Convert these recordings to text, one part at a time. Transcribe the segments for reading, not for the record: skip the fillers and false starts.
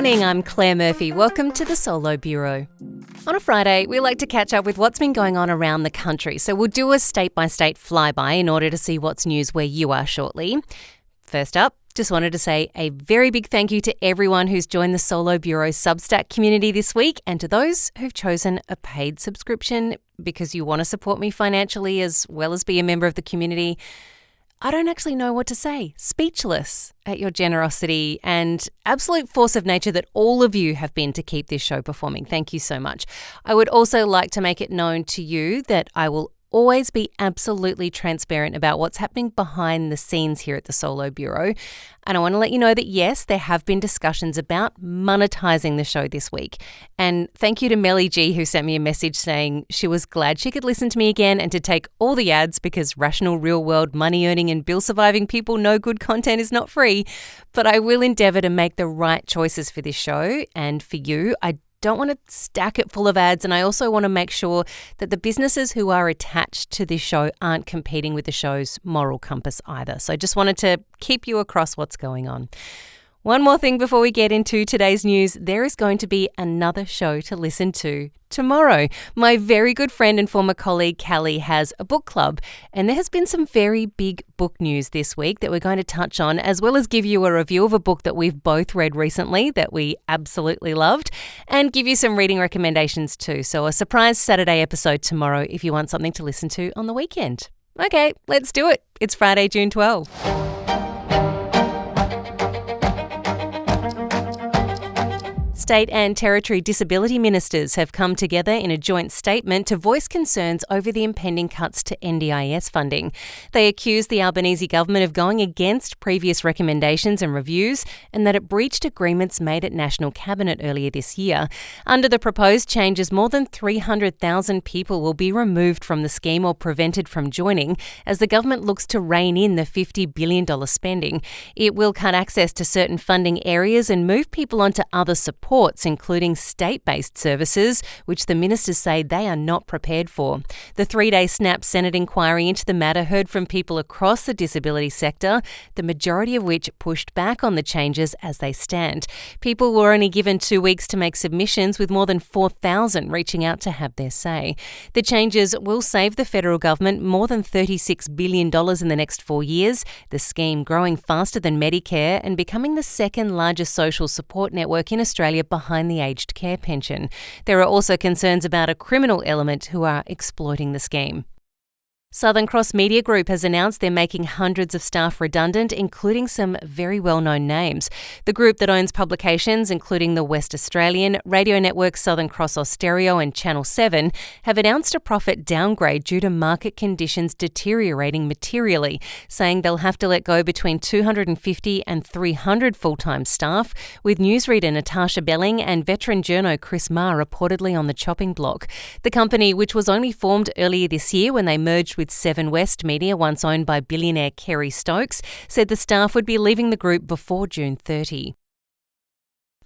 morning, I'm Claire Murphy. Welcome to the Solo Bureau. On a Friday, we like to catch up with what's been going on around the country, so we'll do a state-by-state flyby in order to see what's news where you are shortly. First up, just wanted to say a very big thank you to everyone who's joined the Solo Bureau Substack community this week and to those who've chosen a paid subscription because you want to support me financially as well as be a member of the community. I don't actually know what to say. Speechless at your generosity and absolute force of nature that all of you have been to keep this show performing. Thank you so much. I would also like to make it known to you that I will always be absolutely transparent about what's happening behind the scenes here at the Solo Bureau. And I want to let you know that, yes, there have been discussions about monetizing the show this week. And thank you to Melly G, who sent me a message saying she was glad she could listen to me again and to take all the ads because rational, real-world, money-earning and bill-surviving people know good content is not free. But I will endeavour to make the right choices for this show and for you. I don't want to stack it full of ads, and I also want to make sure that the businesses who are attached to this show aren't competing with the show's moral compass either. So I just wanted to keep you across what's going on. One more thing before we get into today's news, there is going to be another show to listen to tomorrow. My very good friend and former colleague Callie has a book club, and there has been some very big book news this week that we're going to touch on, as well as give you a review of a book that we've both read recently that we absolutely loved, and give you some reading recommendations too. So a surprise Saturday episode tomorrow if you want something to listen to on the weekend. Okay, let's do it. It's Friday, June 12th. State and Territory disability ministers have come together in a joint statement to voice concerns over the impending cuts to NDIS funding. They accused the Albanese government of going against previous recommendations and reviews and that it breached agreements made at National Cabinet earlier this year. Under the proposed changes, more than 300,000 people will be removed from the scheme or prevented from joining as the government looks to rein in the $50 billion spending. It will cut access to certain funding areas and move people onto other supports, including state-based services, which the ministers say they are not prepared for. The three-day snap Senate inquiry into the matter heard from people across the disability sector, the majority of which pushed back on the changes as they stand. People were only given 2 weeks to make submissions, with more than 4,000 reaching out to have their say. The changes will save the federal government more than $36 billion in the next 4 years, the scheme growing faster than Medicare and becoming the second largest social support network in Australia behind the aged care pension. There are also concerns about a criminal element who are exploiting the scheme. Southern Cross Media Group has announced they're making hundreds of staff redundant, including some very well-known names. The group that owns publications including the West Australian, radio network Southern Cross Austereo and Channel 7 have announced a profit downgrade due to market conditions deteriorating materially, saying they'll have to let go between 250 and 300 full-time staff, with newsreader Natasha Belling and veteran journo Chris Marr reportedly on the chopping block. The company, which was only formed earlier this year when they merged with Seven West Media, once owned by billionaire Kerry Stokes, said the staff would be leaving the group before June 30.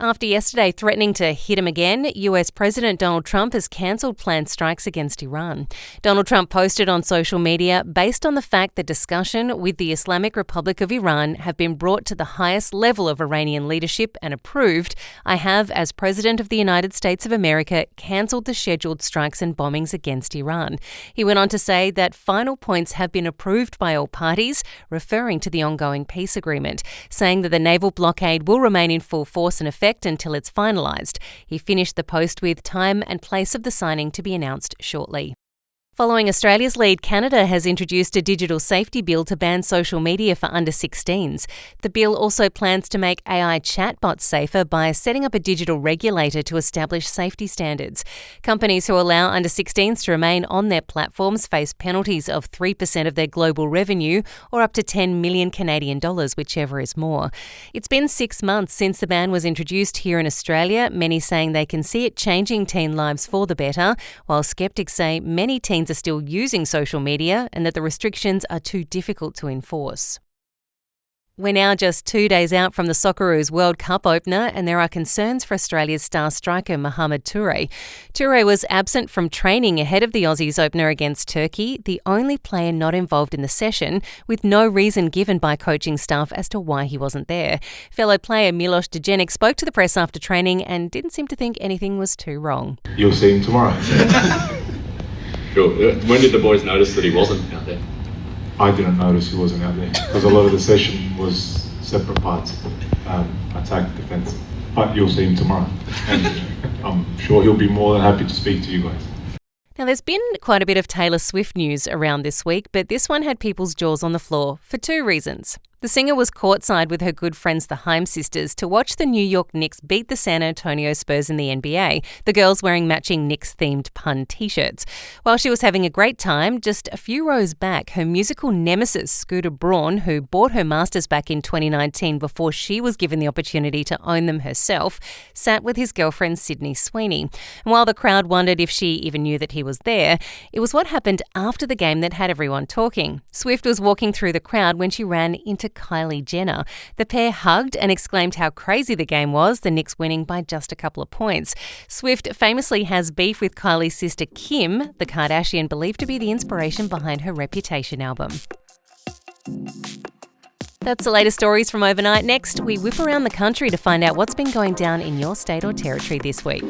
After yesterday threatening to hit him again, US President Donald Trump has cancelled planned strikes against Iran. Donald Trump posted on social media, based on the fact that discussion with the Islamic Republic of Iran have been brought to the highest level of Iranian leadership and approved, I have, as President of the United States of America, cancelled the scheduled strikes and bombings against Iran. He went on to say that final points have been approved by all parties, referring to the ongoing peace agreement, saying that the naval blockade will remain in full force and effect until it's finalised. He finished the post with time and place of the signing to be announced shortly. Following Australia's lead, Canada has introduced a digital safety bill to ban social media for under 16s. The bill also plans to make AI chatbots safer by setting up a digital regulator to establish safety standards. Companies who allow under 16s to remain on their platforms face penalties of 3% of their global revenue or up to 10 million Canadian dollars, whichever is more. It's been 6 months since the ban was introduced here in Australia, many saying they can see it changing teen lives for the better, while skeptics say many teens are still using social media and that the restrictions are too difficult to enforce. We're now just 2 days out from the Socceroo's World Cup opener, and there are concerns for Australia's star striker Mohamed Toure. Toure was absent from training ahead of the Aussies opener against Turkey, the only player not involved in the session, with no reason given by coaching staff as to why he wasn't there. Fellow player Milos Degenek spoke to the press after training and didn't seem to think anything was too wrong. You'll see him tomorrow. Sure. When did the boys notice that he wasn't out there? I didn't notice he wasn't out there because a lot of the session was separate parts, attack, defence. But you'll see him tomorrow, and I'm sure he'll be more than happy to speak to you guys. Now, there's been quite a bit of Taylor Swift news around this week, but this one had people's jaws on the floor for two reasons. The singer was courtside with her good friends, the Haim sisters, to watch the New York Knicks beat the San Antonio Spurs in the NBA, the girls wearing matching Knicks-themed pun t-shirts. While she was having a great time, just a few rows back, her musical nemesis, Scooter Braun, who bought her masters back in 2019 before she was given the opportunity to own them herself, sat with his girlfriend Sydney Sweeney. And while the crowd wondered if she even knew that he was there, it was what happened after the game that had everyone talking. Swift was walking through the crowd when she ran into Kylie Jenner. The pair hugged and exclaimed how crazy the game was, the Knicks winning by just a couple of points. Swift famously has beef with Kylie's sister Kim, the Kardashian believed to be the inspiration behind her Reputation album. That's the latest stories from overnight. Next, we whip around the country to find out what's been going down in your state or territory this week.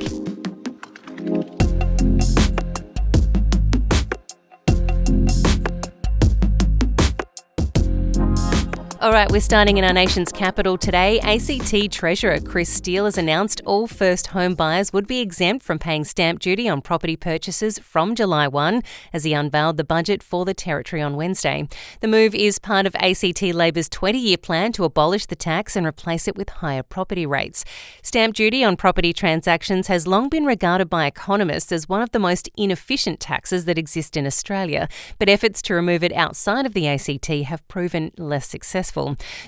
All right, we're starting in our nation's capital today. ACT Treasurer Chris Steele has announced all first home buyers would be exempt from paying stamp duty on property purchases from July 1 as he unveiled the budget for the territory on Wednesday. The move is part of ACT Labor's 20-year plan to abolish the tax and replace it with higher property rates. Stamp duty on property transactions has long been regarded by economists as one of the most inefficient taxes that exist in Australia, but efforts to remove it outside of the ACT have proven less successful.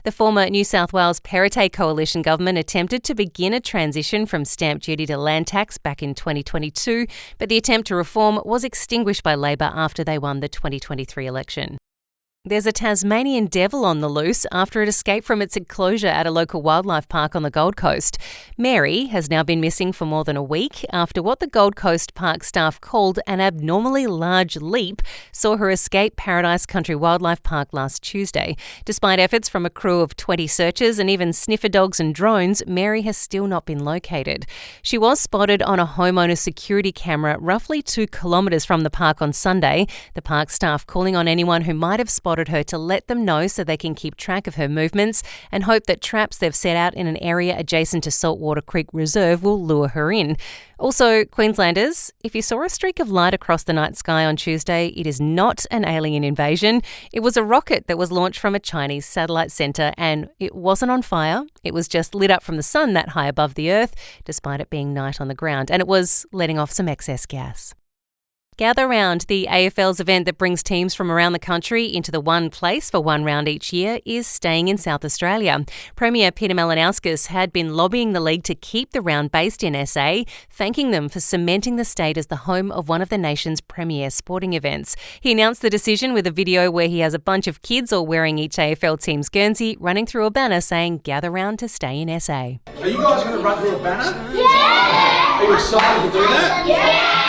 The former New South Wales Perrottet Coalition government attempted to begin a transition from stamp duty to land tax back in 2022, but the attempt to reform was extinguished by Labor after they won the 2023 election. There's a Tasmanian devil on the loose after it escaped from its enclosure at a local wildlife park on the Gold Coast. Mary has now been missing for more than a week after what the Gold Coast Park staff called an abnormally large leap saw her escape Paradise Country Wildlife Park last Tuesday. Despite efforts from a crew of 20 searchers and even sniffer dogs and drones, Mary has still not been located. She was spotted on a homeowner security camera roughly 2 kilometres from the park on Sunday, the park staff calling on anyone who might have spotted her to let them know so they can keep track of her movements and hope that traps they've set out in an area adjacent to Saltwater Creek Reserve will lure her in. Also, Queenslanders, if you saw a streak of light across the night sky on Tuesday, it is not an alien invasion. It was a rocket that was launched from a Chinese satellite centre and it wasn't on fire. It was just lit up from the sun that high above the Earth, despite it being night on the ground, and it was letting off some excess gas. Gather Round, the AFL's event that brings teams from around the country into the one place for one round each year, is staying in South Australia. Premier Peter Malinauskas had been lobbying the league to keep the round based in SA, thanking them for cementing the state as the home of one of the nation's premier sporting events. He announced the decision with a video where he has a bunch of kids all wearing each AFL team's guernsey, running through a banner saying, "Gather Round to stay in SA." Are you guys going to run through a banner? Yeah! Are you excited to do that? Yeah!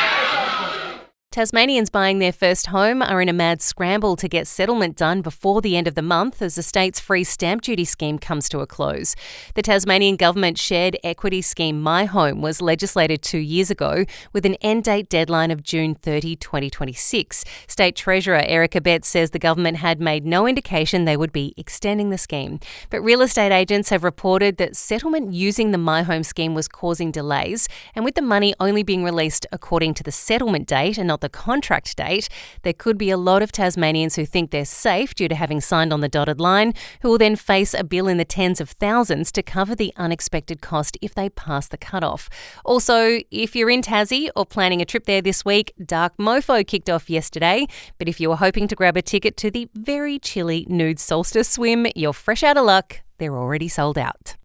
Tasmanians buying their first home are in a mad scramble to get settlement done before the end of the month as the state's free stamp duty scheme comes to a close. The Tasmanian government shared equity scheme My Home was legislated 2 years ago with an end date deadline of June 30, 2026. State Treasurer Erica Betts says the government had made no indication they would be extending the scheme. But real estate agents have reported that settlement using the My Home scheme was causing delays, and with the money only being released according to the settlement date and not the contract date, there could be a lot of Tasmanians who think they're safe due to having signed on the dotted line, who will then face a bill in the tens of thousands to cover the unexpected cost if they pass the cutoff. Also, if you're in Tassie or planning a trip there this week, Dark Mofo kicked off yesterday, but if you were hoping to grab a ticket to the very chilly nude solstice swim, you're fresh out of luck. They're already sold out.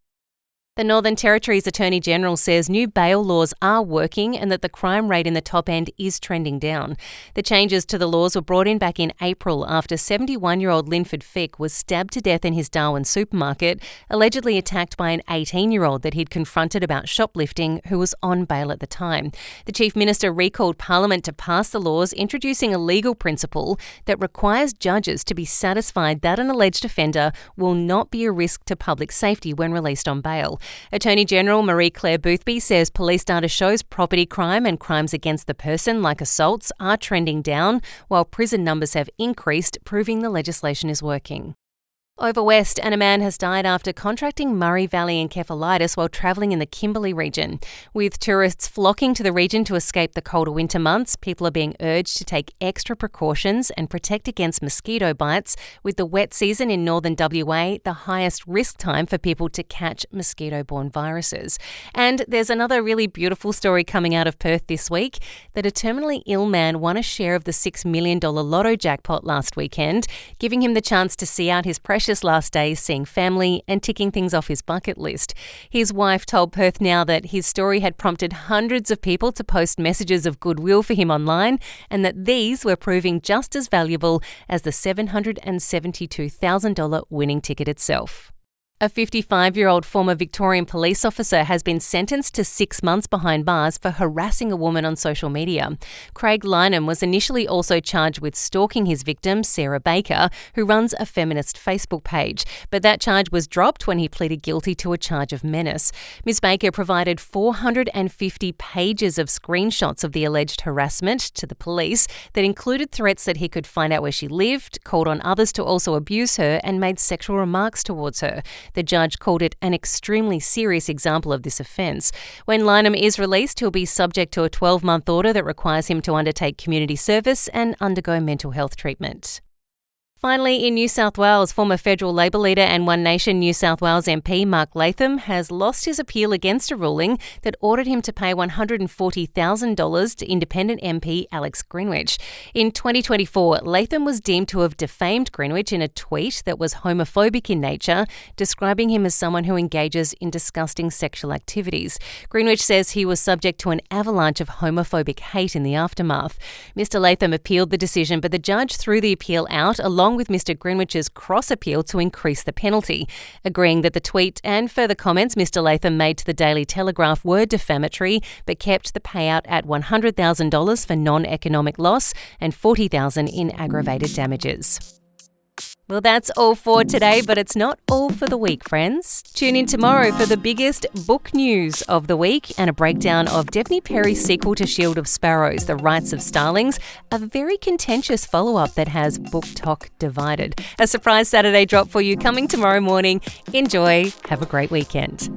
The Northern Territory's Attorney General says new bail laws are working and that the crime rate in the top end is trending down. The changes to the laws were brought in back in April after 71-year-old Linford Fick was stabbed to death in his Darwin supermarket, allegedly attacked by an 18-year-old that he'd confronted about shoplifting who was on bail at the time. The Chief Minister recalled Parliament to pass the laws, introducing a legal principle that requires judges to be satisfied that an alleged offender will not be a risk to public safety when released on bail. Attorney General Marie-Claire Boothby says police data shows property crime and crimes against the person, like assaults, are trending down, while prison numbers have increased, proving the legislation is working. Over west, and a man has died after contracting Murray Valley encephalitis while travelling in the Kimberley region. With tourists flocking to the region to escape the colder winter months, people are being urged to take extra precautions and protect against mosquito bites, with the wet season in northern WA the highest risk time for people to catch mosquito-borne viruses. And there's another really beautiful story coming out of Perth this week, that a terminally ill man won a share of the $6 million lotto jackpot last weekend, giving him the chance to see out his precious last days seeing family and ticking things off his bucket list. His wife told Perth Now that his story had prompted hundreds of people to post messages of goodwill for him online, and that these were proving just as valuable as the $772,000 winning ticket itself. A 55-year-old former Victorian police officer has been sentenced to 6 months behind bars for harassing a woman on social media. Craig Lynham was initially also charged with stalking his victim, Sarah Baker, who runs a feminist Facebook page, but that charge was dropped when he pleaded guilty to a charge of menace. Ms. Baker provided 450 pages of screenshots of the alleged harassment to the police that included threats that he could find out where she lived, called on others to also abuse her, and made sexual remarks towards her. The judge called it an extremely serious example of this offence. When Lynham is released, he'll be subject to a 12-month order that requires him to undertake community service and undergo mental health treatment. Finally, in New South Wales, former federal Labor leader and One Nation New South Wales MP Mark Latham has lost his appeal against a ruling that ordered him to pay $140,000 to independent MP Alex Greenwich. In 2024, Latham was deemed to have defamed Greenwich in a tweet that was homophobic in nature, describing him as someone who engages in disgusting sexual activities. Greenwich says he was subject to an avalanche of homophobic hate in the aftermath. Mr. Latham appealed the decision, but the judge threw the appeal out along with Mr. Greenwich's cross-appeal to increase the penalty, agreeing that the tweet and further comments Mr. Latham made to the Daily Telegraph were defamatory, but kept the payout at $100,000 for non-economic loss and $40,000 in aggravated damages. Well, that's all for today, but it's not all for the week, friends. Tune in tomorrow for the biggest book news of the week and a breakdown of Daphne Perry's sequel to Shield of Sparrows, The Rights of Starlings, a very contentious follow-up that has book talk divided. A surprise Saturday drop for you coming tomorrow morning. Enjoy. Have a great weekend.